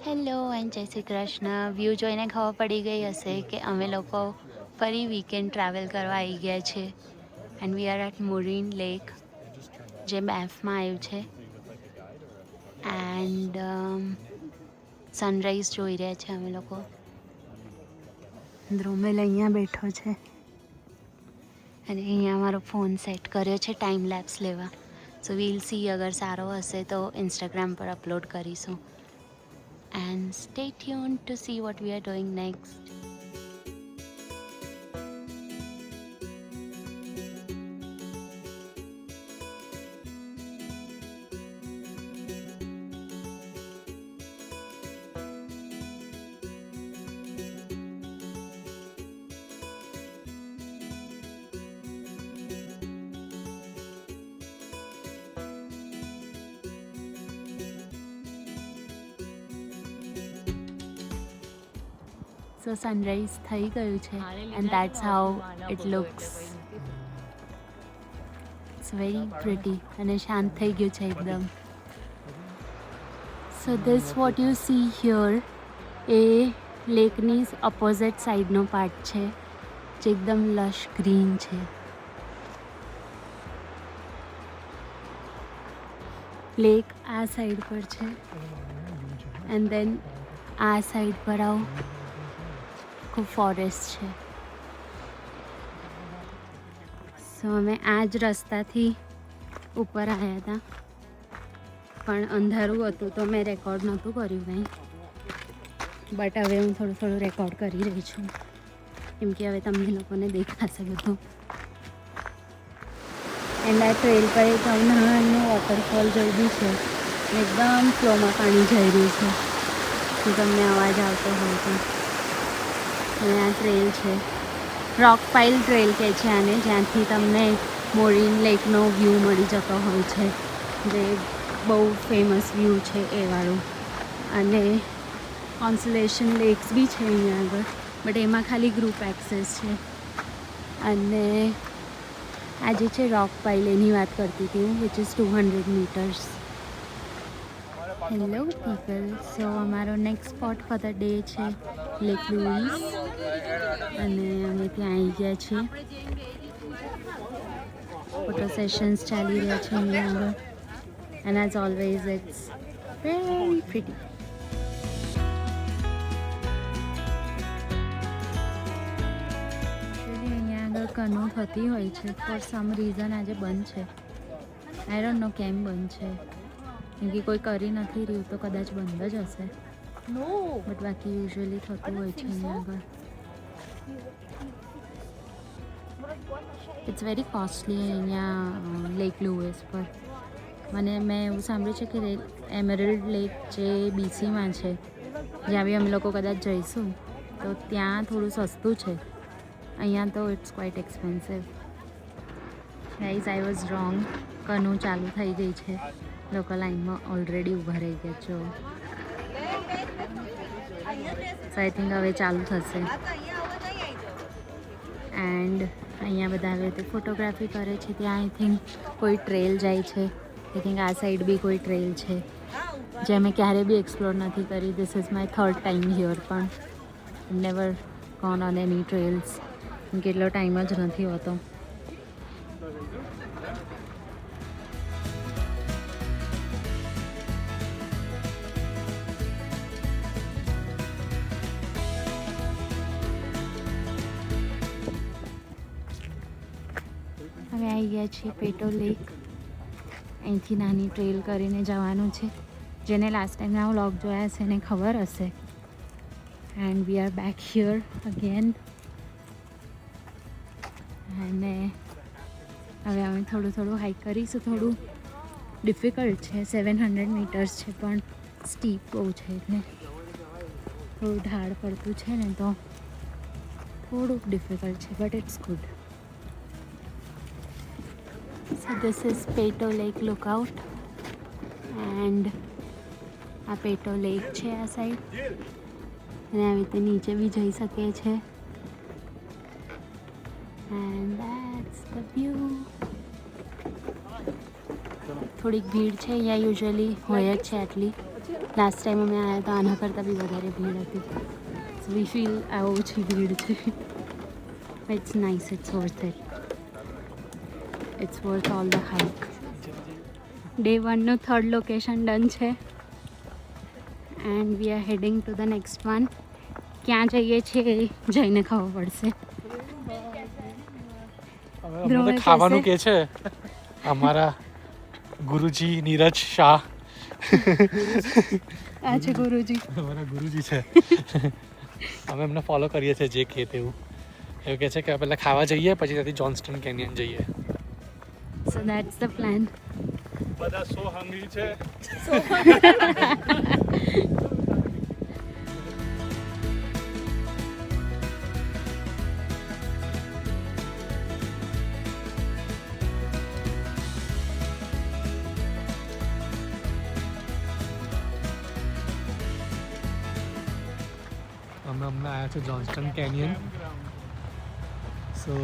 Hello and જય Shri Krishna. View જોઈને ખબર પડી ગઈ હશે કે અમે લોકો ફરી વીકેન્ડ ટ્રાવેલ કરવા આવી ગયા છે and we are at Moraine lake, જે બેફમાં આવ્યું છે. એન્ડ સનરાઈઝ જોઈ રહ્યા છે અમે લોકો. ધ્રુમેલ અહીંયા બેઠો છે અને અહીંયા અમારો ફોન સેટ કર્યો છે ટાઈમ લેપ્સ લેવા. સો વીલ સી, અગર સારો હશે તો ઇન્સ્ટાગ્રામ પર અપલોડ કરીશું. And stay tuned to see what we are doing next. So sunrise થઈ ગયું છે and that's how it looks. It's very pretty અને શાંત થઈ ગયું છે એકદમ. So this what you see here એ લેકની ઓપોઝિટ સાઈડનો પાર્ટ છે જે એકદમ લશ ગ્રીન છે. લેક આ સાઈડ પર છે એન્ડ દેન આ સાઈડ પર આવો ખૂબ ફોરેસ્ટ છે. સો અમે આ જ રસ્તાથી ઉપર આવ્યા હતા પણ અંધારું હતું તો મેં રેકોર્ડ નહોતું કર્યું કંઈ. બટ હવે હું થોડું રેકોર્ડ કરી રહી છું કેમ કે હવે તમને લોકોને દેખાશે બધું. એન્ડ આ ટ્રેલ પર એક નાનું વોટરફોલ જોયું છે, એકદમ ફ્લોમાં પાણી જઈ રહ્યું છે. તો તમને અવાજ આવતો હોય તો અને આ ટ્રેલ છે, રોક પાઇલ ટ્રેલ કહે છે આને, જ્યાંથી તમને મોરીન લેકનો વ્યૂ મળી જતો હોય છે, જે બહુ ફેમસ વ્યૂ છે એ વાળું. અને કોન્સોલેશન લેક્સ બી છે અહીંયા આગળ, બટ એમાં ખાલી ગ્રુપ એક્સેસ છે. અને આ જે છે રોક પાઇલ, એની વાત કરતી હતી હું, which is 200 meters. Hello people, so અમારો next spot for the day છે લેક લૂઈસ અને અમે ત્યાં આવી ગયા છીએ. ફોટો સેશન્સ ચાલી રહ્યા છે અહીંયા આગળ and as always it's very pretty. અહીંયા આગળ કનો થતી હોય છે, ફોર સમ રીઝન આજે બંધ છે. આઈ ડોન્ટ નો કેમ બંધ છે, કેમ કે કોઈ કરી નથી રહ્યું તો કદાચ બંધ જ હશે. બટ બાકી યુઝ્યુઅલી થતું હોય છે અહીંયા આગળ. ઇટ્સ વેરી કોસ્ટલી અહીંયા લેક લૂઇસ પર. મેં એવું સાંભળ્યું છે કે એમરલ્ડ લેક જે BCમાં છે, જ્યાં બી અમે લોકો કદાચ જઈશું તો ત્યાં થોડું સસ્તું છે. અહીંયા તો it's quite expensive. Guys, I was wrong. કનું ચાલુ થઈ ગઈ છે, લોકો લાઈનમાં ઓલરેડી ઊભા રહી ગયા છો. સો આઈ થિંક હવે ચાલુ થશે. એન્ડ અહીંયા બધા હવે તે ફોટોગ્રાફી કરે છે. ત્યાં આઈ થિંક કોઈ ટ્રેલ જાય છે. આઈ થિંક આ સાઈડ બી કોઈ ટ્રેલ છે જે મેં ક્યારે બી એક્સપ્લોર નથી કરી. This is my 3rd time here, પણ never gone on any trails. કેટલો ટાઈમ જ નથી હોતો. હવે આવી ગયા છીએ પેટો લેક. અહીંથી નાની ટ્રેલ કરીને જવાનું છે. જેને લાસ્ટ ટાઈમના વ્લોગ જોયા છે એને ખબર હશે. And we R back here again. અને હવે અમે થોડું હાઈક કરીશું. થોડું ડિફિકલ્ટ છે, 700 meters છે, પણ સ્ટીપ બહુ છે એટલે થોડું ઢાળ પડતું છે ને તો થોડુંક ડિફિકલ્ટ છે, but it's good. So this is Peto Lake Lookout and આ પેટો લેક છે આ સાઈડ. અને આવી રીતે નીચે બી જઈ શકે છે. And that's the view. થોડીક ભીડ છે અહીંયા, યુઝ્યુઅલી હોય જ છે આટલી, લાસ્ટ ટાઈમ અમે આવ્યા તો આના કરતાં બી વધારે ભીડ હતી. વી ફીલ આ ઓછી ભીડ છે. It's nice, it's worth it. It's worth all the hike. Day 1 નું 3rd લોકેશન ડન છે and we are heading to the next one. ક્યાં જઈએ છીએ એ જઈને ખબર પડશે. ખાવાનું કે છે અમારા ગુરુજી નીરજ શાહ. આ છે ગુરુજી, અમારા ગુરુજી છે. અમે એમને ફોલો કરીએ છીએ જે કહે તેવું. એવું કહે છે કે પહેલાં ખાવા જઈએ પછી ત્યાંથી જોન્સ્ટન કેનિયન જઈએ. સો દેટ્સ ધ પ્લાન. બધા સો હંગ્રી છે. અમે હમણાં આવ્યા છે જોન્સ્ટન કેનિયન. સો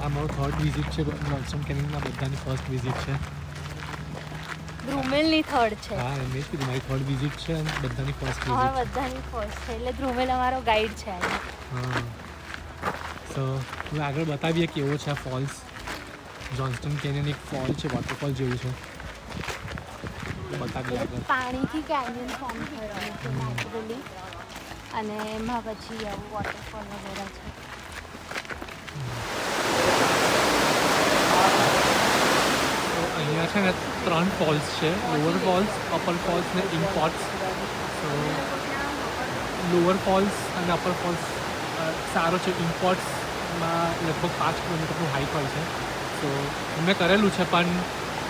આ મારું 3rd વિઝિટ છે જોન્સ્ટન કેનિયનના. બધાની ફર્સ્ટ વિઝિટ છે. ધ્રુમેલની 3rd છે. હા એમ જ કીધું, મારી 3rd વિઝિટ છે અને બધાની ફર્સ્ટ હા વિઝિટ. બધાની ફર્સ્ટ છે એટલે ધ્રુમેલ અમારો ગાઈડ છે. હા. સો હવે આગળ બતાવીએ કેવો છે આ ફોલ્સ. જોન્સ્ટન કેનિયન એક ફોલ છે, વોટરફોલ જેવું છે. બતાવીએ આગળ. પાણીથી કેનિયન ફોર્મ થયેલું છે નેચરલી અને એમાં પછી આવું વોટરફોલ વગેરે છે. અહીંયા છે ને 3 ફોલ્સ છે, લોઅર ફોલ્સ, અપર ફોલ્સ ને ઇમ્પોર્ટ્સ. સો લોઅર ફોલ્સ અને અપર ફોલ્સ સારો છે. ઇમ્પોર્ટ્સમાં લગભગ 5 કિલોમીટરનું હાઈક હોય છે. સો મેં કરેલું છે પણ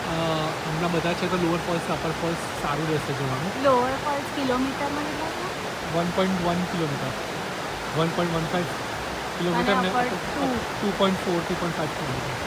હમણાં બધા છે તો લોઅર ફોલ્સ અપર ફોલ્સ સારું રહેશે જોવાનું. લોઅર ફોલ્સ કિલોમીટરમાં કેટલા છે? 1.1 કિલોમીટર, 1.15 કિલોમીટર ને 2.4 2.5 કિલોમીટર.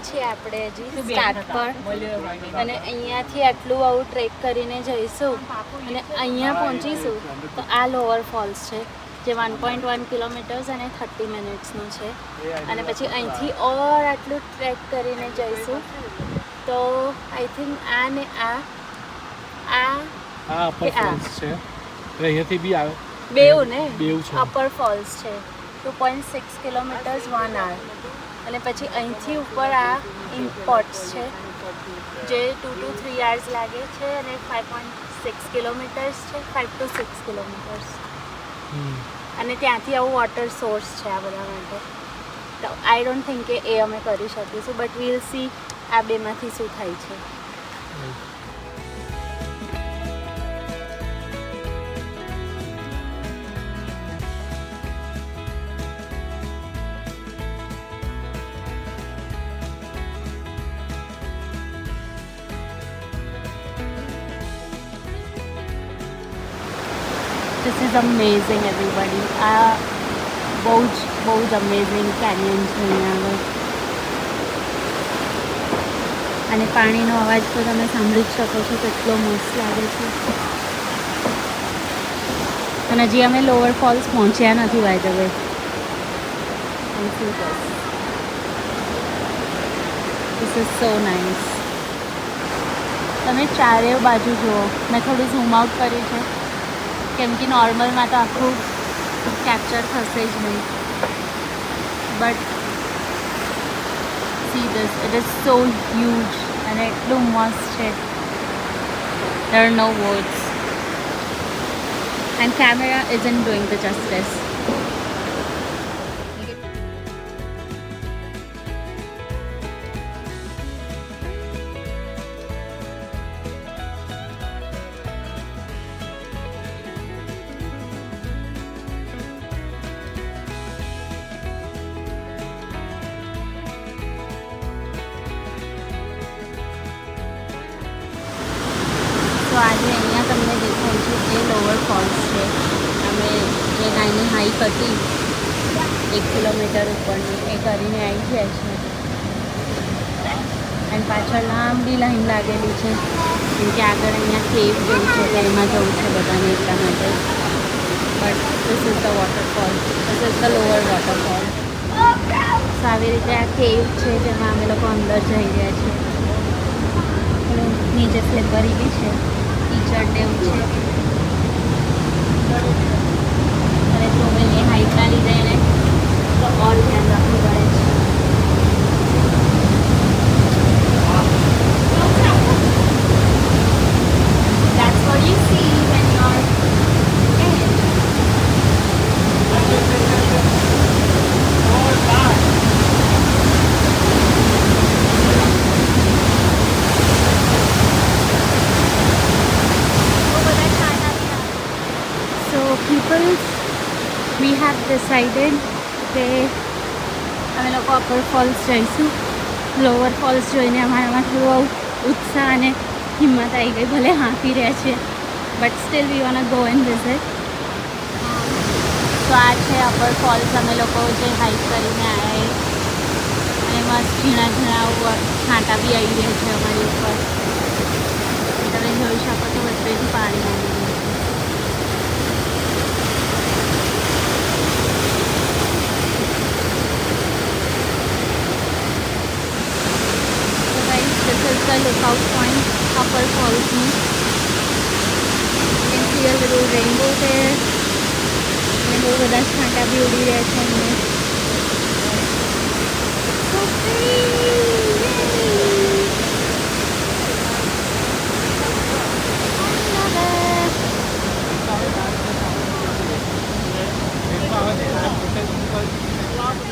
છીએ આપણે હજી સ્ટાર્ટ પર અને અહીંયાથી આટલું આવું ટ્રેક કરીને જઈશું અને અહીંયા પહોંચીશું તો આ લોઅર ફોલ્સ છે જે 1.1 કિલોમીટર્સ અને 30 મિનિટ્સનું છે અને પછી અહીંથી ઓર આટલું ટ્રેક કરીને જઈશું તો આઈ થિંક આ ને આ અપર ફોલ્સ છે. અહીંયાથી બી આવે બેઉ ને બેઉ છે. અપર ફોલ્સ છે 2.6 કિલોમીટર્સ 1 hour અને પછી અહીંથી ઉપર આ ઇમ્પોર્ટ્સ છે જે 2 to 3 hours લાગે છે અને 5.6 કિલોમીટર્સ છે 5 to 6 કિલોમીટર્સ અને ત્યાંથી આવું વોટર સોર્સ છે આ બધા માટે તો આઈ ડોન્ટ થિંક કે એ અમે કરી શકીશું બટ વીલ સી આ બેમાંથી શું થાય છે. This is amazing everybody. આ બહુ જ અમેઝિંગ કેનિયન છે અહીંયા આગળ અને પાણીનો અવાજ તો તમે સાંભળી જ શકો છો કેટલો મસ્ત લાગે છે અને હજી અમે લોઅર ફોલ્સ પહોંચ્યા નથી by the way. This is so nice. તમે ચારે બાજુ જુઓ મેં થોડું ઝૂમ આઉટ કર્યું છે કેમ કે નોર્મલમાં તો આખું કેપ્ચર થશે જ નહીં but see this it is so huge અને એટલું મસ્ત છે there are no words and camera isn't doing the justice. તો આજે અહીંયા તમને દેખાય છે એ લોઅર ફોલ્સ છે અમે જે નાની હાઈક હતી 1 કિલોમીટર ઉપરની એ કરીને આવી ગયા છે એન્ડ પાછળ લાંબી લાઈન લાગેલી છે કેમ કે આગળ અહીંયા કેવ જેવું છે તો એમાં જવું છે બધાને એટલા માટે. But this is the waterfall, this is the lower waterfall. તો આવી રીતે આ કેવ છે જેમાં અમે લોકો અંદર જઈ રહ્યા છીએ. નીચે સ્લીપરી બી છે, ટીચર એવું છે અને ધ્રુવેલની હાઈટના લીધે એને તો ઓર ધ્યાન રાખવું પડે છે. That's what you see when you're in. So people, we have decided કે અમે લોકો અપર ફોલ્સ જઈશું. લોઅર ફોલ્સ જોઈને અમારામાં થોડો ઉત્સાહ અને હિંમત આવી ગઈ. ભલે હાંફી રહ્યા છીએ but still we want go and visit. તો આ છે અપર ફોલ્સ. અમે લોકો જે હાઈક કરીને આવ્યા અને મસ્ત ઝીણા ઝીણા છાંટા બી આવી રહ્યા છે અમારી ઉપર. તમે જોઈ શકો છો વચ્ચેથી પાણી આવી રહ્યું છે. This is the lookout point, Upper Falls. You can see a little rainbow there. અને બહુ બધા છાંટા બી ઉડી રહ્યા છે અહીંયા. So pretty. I love it.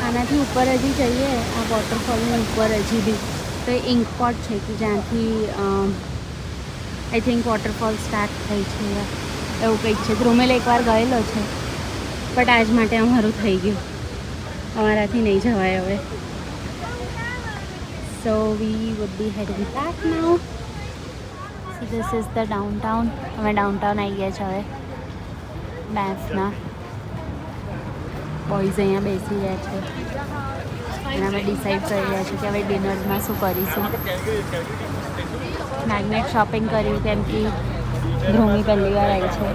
આનાથી ઉપર હજી જઈએ આ વોટરફોલની ઉપર હજી બી તો ઇંક પોટ છે કે જ્યાંથી આઈ થિંક વોટરફોલ સ્ટાર્ટ થઈ છે એવું કંઈક છે. ધ્રુમેલ એકવાર ગયેલો છે બટ આજ માટે અમારું થઈ ગયું, અમારાથી નહીં જવાય હવે. So we would be heading back now. So this is the downtown. અમે ડાઉનટાઉન આવી ગયા છે હવે બેન્ફના. બોયઝ અહીંયા બેસી રહ્યા છે અને અમે ડિસાઈડ કરી રહ્યા છીએ કે હવે ડિનરમાં શું કરીશું. મેગ્નેટ શોપિંગ કર્યું કેમ કે ધ્રુમી પહેલી વાર આવી છે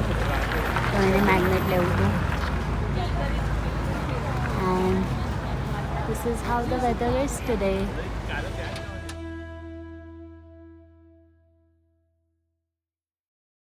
તો એને મેગ્નેટ લેવું હતું. And this is how the weather is today.